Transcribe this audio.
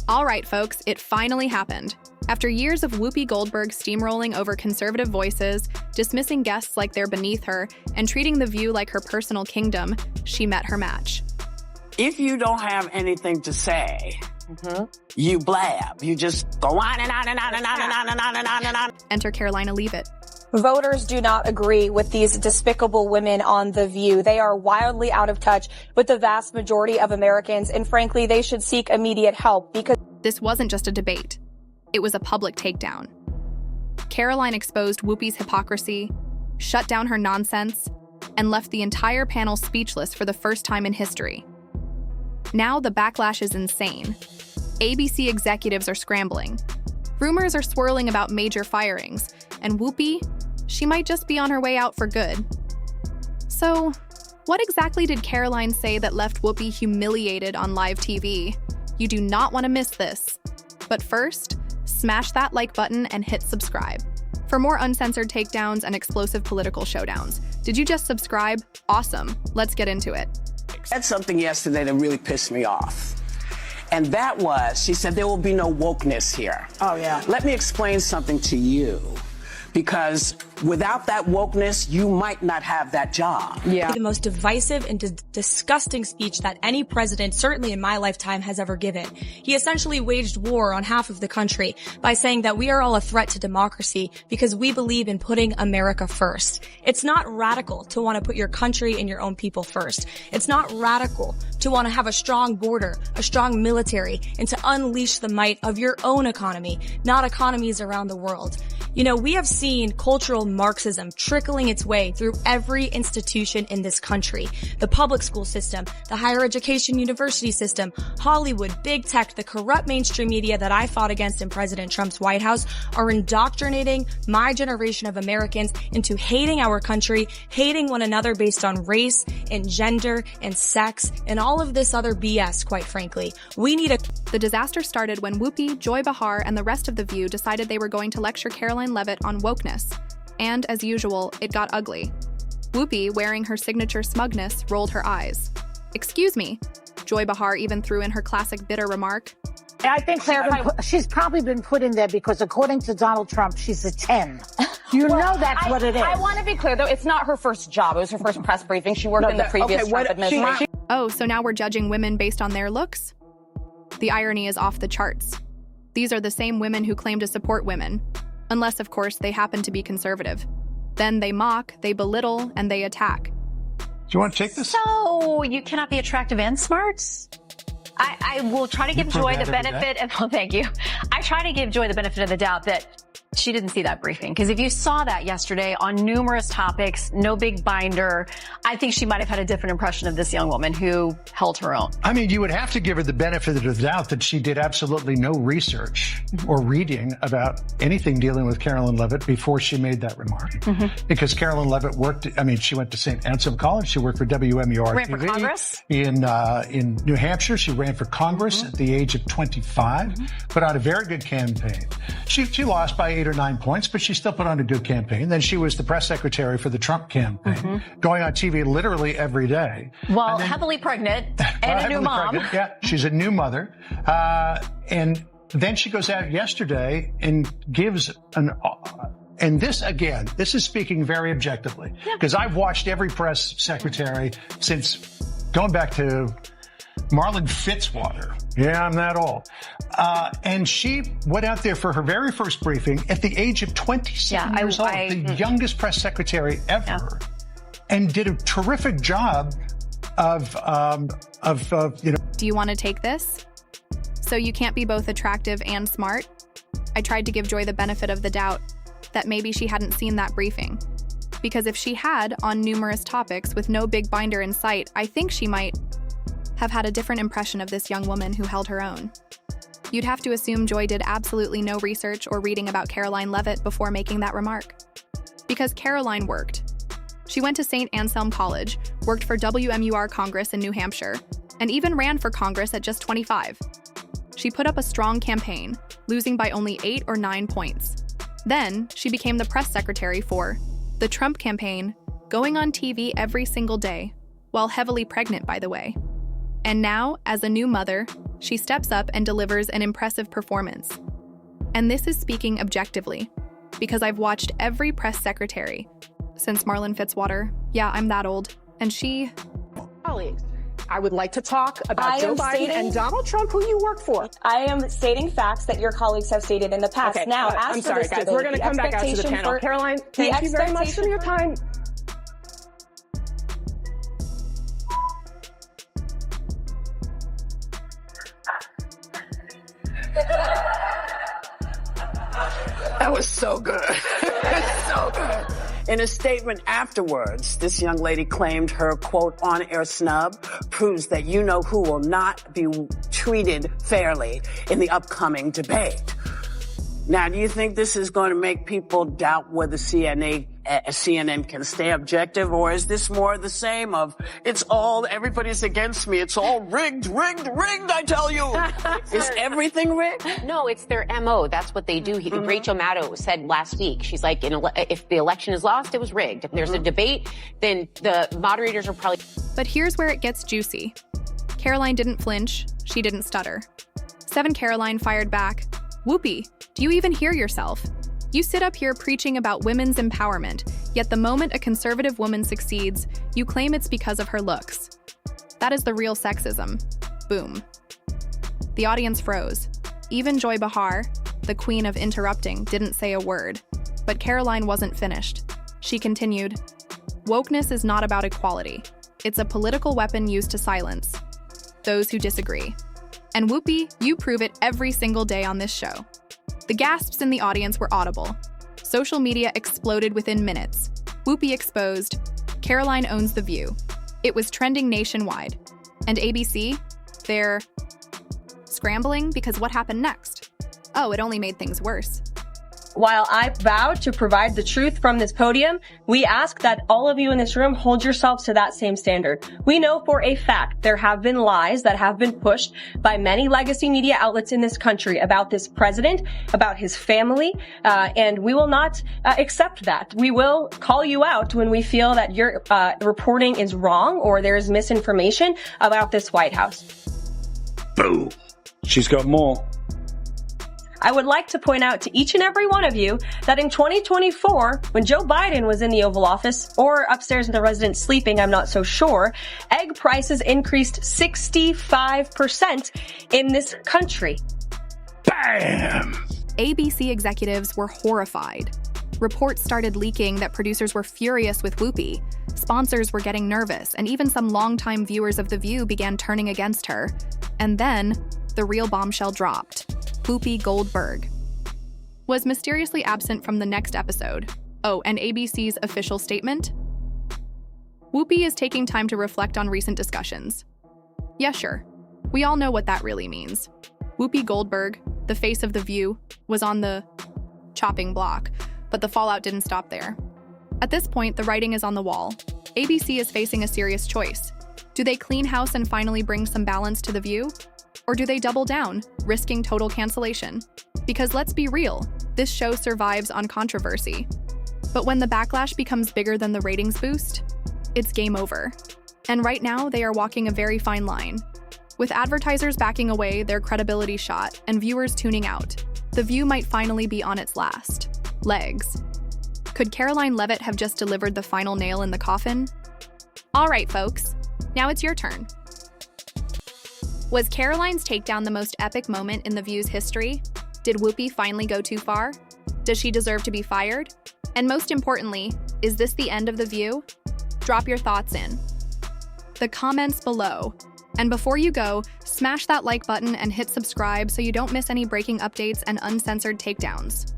All right, folks, it finally happened. After years of Whoopi Goldberg steamrolling over conservative voices, dismissing guests like they're beneath her, and treating The View like her personal kingdom, she met her match. If you don't have anything to say, you blab. You just go on and on and on and on and on and on and on and on. Enter Karoline Leavitt. Voters do not agree with these despicable women on The View. They are wildly out of touch with the vast majority of Americans, and frankly, they should seek immediate help because This wasn't just a debate. It was a public takedown. Karoline exposed Whoopi's hypocrisy, shut down her nonsense, and left the entire panel speechless for the first time in history. Now the backlash is insane. ABC executives are scrambling. Rumors are swirling about major firings, and Whoopi, she might just be on her way out for good. So, what exactly did Karoline say that left Whoopi humiliated on live TV? You do not want to miss this. But first, smash that like button and hit subscribe. For more uncensored takedowns and explosive political showdowns. Did you just subscribe? Awesome. Let's get into it. I said something yesterday that really pissed me off. And that was, she said, there will be no wokeness here. Oh, yeah. Let me explain something to you. Because without that wokeness, you might not have that job. the most divisive and disgusting speech that any president, certainly in my lifetime, has ever given. He essentially waged war on half of the country by saying that we are all a threat to democracy because we believe in putting America first. It's not radical to want to put your country and your own people first. It's not radical to want to have a strong border, a strong military, and to unleash the might of your own economy, not economies around the world. You know, we have seen cultural Marxism trickling its way through every institution in this country. The public school system, the higher education university system, Hollywood, big tech, the corrupt mainstream media that I fought against in President Trump's White House are indoctrinating my generation of Americans into hating our country, hating one another based on race and gender and sex and all of this other BS, quite frankly. The disaster started when Whoopi, Joy Behar, and the rest of The View decided they were going to lecture Karoline Leavitt on wokeness. And, as usual, it got ugly. Whoopi, wearing her signature smugness, rolled her eyes. "Excuse me." Joy Behar even threw in her classic bitter remark. I think she's probably been put in there because, according to Donald Trump, she's a 10. You know that's what it is. I want to be clear, though. It's not her first job. It was her first press briefing. She worked in the previous Trump administration. Oh, so now we're judging women based on their looks? The irony is off the charts. These are the same women who claim to support women. Unless, of course, they happen to be conservative. Then they mock, they belittle, and they attack. Do you want to take this? So you cannot be attractive and smart? I will try to give Joy the benefit of, oh, thank you. I try to give Joy the benefit of the doubt that she didn't see that briefing. Because if you saw that yesterday on numerous topics, no big binder, I think she might have had a different impression of this young woman who held her own. I mean, you would have to give her the benefit of the doubt that she did absolutely no research or reading about anything dealing with Karoline Leavitt before she made that remark. Because Karoline Leavitt worked, she went to St. Anselm College. She worked for WMUR Ran TV. for Congress? In New Hampshire. She ran for Congress at the age of 25. Put out a very good campaign. She lost by 8 or 9 points, but she still put on a good campaign. Then she was the press secretary for the Trump campaign, going on TV literally every day. Well, heavily pregnant and a new mom. Pregnant. Yeah, she's a new mother. And then she goes out yesterday and gives and this, again, this is speaking very objectively, because I've watched every press secretary since going back to Marlon Fitzwater. Yeah, I'm that old. And she went out there for her very first briefing at the age of 27 years old, the youngest press secretary ever, and did a terrific job of. Do you want to take this? So you can't be both attractive and smart? I tried to give Joy the benefit of the doubt that maybe she hadn't seen that briefing. Because if she had, on numerous topics with no big binder in sight, I think she might have had a different impression of this young woman who held her own. You'd have to assume Joy did absolutely no research or reading about Karoline Leavitt before making that remark. Because Karoline worked. She went to St. Anselm College, worked for WMUR Congress in New Hampshire, and even ran for Congress at just 25. She put up a strong campaign, losing by only 8 or 9 points. Then, she became the press secretary for the Trump campaign, going on TV every single day, while heavily pregnant, by the way. And now, as a new mother, she steps up and delivers an impressive performance. And this is speaking objectively, because I've watched every press secretary since Marlon Fitzwater. Yeah, I'm that old. And she... Colleagues, I would like to talk about Joe Biden and Donald Trump, who you work for. I am stating facts that your colleagues have stated in the past. Okay, now, I'm sorry, guys. We're going to come back out to the panel. Karoline, thank you very much for your time. That was so good. So good. In a statement afterwards, this young lady claimed her, quote, on-air snub proves that you-know-who will not be treated fairly in the upcoming debate. Now, do you think this is going to make people doubt whether CNN can stay objective, or is this more the same of, everybody's against me, it's all rigged, I tell you. Is everything rigged? No, it's their MO. That's what they do. Rachel Maddow said last week, she's like, if the election is lost, it was rigged. If there's a debate, then the moderators are probably... But here's where it gets juicy. Karoline didn't flinch. She didn't stutter. 7 Karoline fired back. Whoopi, do you even hear yourself? You sit up here preaching about women's empowerment, yet the moment a conservative woman succeeds, you claim it's because of her looks. That is the real sexism. Boom. The audience froze. Even Joy Behar, the queen of interrupting, didn't say a word. But Karoline wasn't finished. She continued, "Wokeness is not about equality. It's a political weapon used to silence those who disagree. And Whoopi, you prove it every single day on this show." The gasps in the audience were audible. Social media exploded within minutes. Whoopi exposed. Karoline owns The View. It was trending nationwide. And ABC? They're scrambling because what happened next? Oh, it only made things worse. While I vow to provide the truth from this podium, we ask that all of you in this room hold yourselves to that same standard. We know for a fact there have been lies that have been pushed by many legacy media outlets in this country about this president, about his family, and we will not accept that. We will call you out when we feel that your reporting is wrong or there is misinformation about this White House. Boom. She's got more. I would like to point out to each and every one of you that in 2024, when Joe Biden was in the Oval Office or upstairs in the residence sleeping, I'm not so sure, egg prices increased 65% in this country. Bam! ABC executives were horrified. Reports started leaking that producers were furious with Whoopi. Sponsors were getting nervous, and even some longtime viewers of The View began turning against her. And then, the real bombshell dropped. Whoopi Goldberg was mysteriously absent from the next episode. Oh, and ABC's official statement? Whoopi is taking time to reflect on recent discussions. Yeah, sure. We all know what that really means. Whoopi Goldberg, the face of The View, was on the chopping block, but the fallout didn't stop there. At this point, the writing is on the wall. ABC is facing a serious choice. Do they clean house and finally bring some balance to The View? Or do they double down, risking total cancellation? Because let's be real, this show survives on controversy. But when the backlash becomes bigger than the ratings boost, it's game over. And right now, they are walking a very fine line. With advertisers backing away, their credibility shot, and viewers tuning out, The View might finally be on its last legs. Could Karoline Leavitt have just delivered the final nail in the coffin? All right, folks, now it's your turn. Was Karoline's takedown the most epic moment in The View's history? Did Whoopi finally go too far? Does she deserve to be fired? And most importantly, is this the end of The View? Drop your thoughts in the comments below. And before you go, smash that like button and hit subscribe so you don't miss any breaking updates and uncensored takedowns.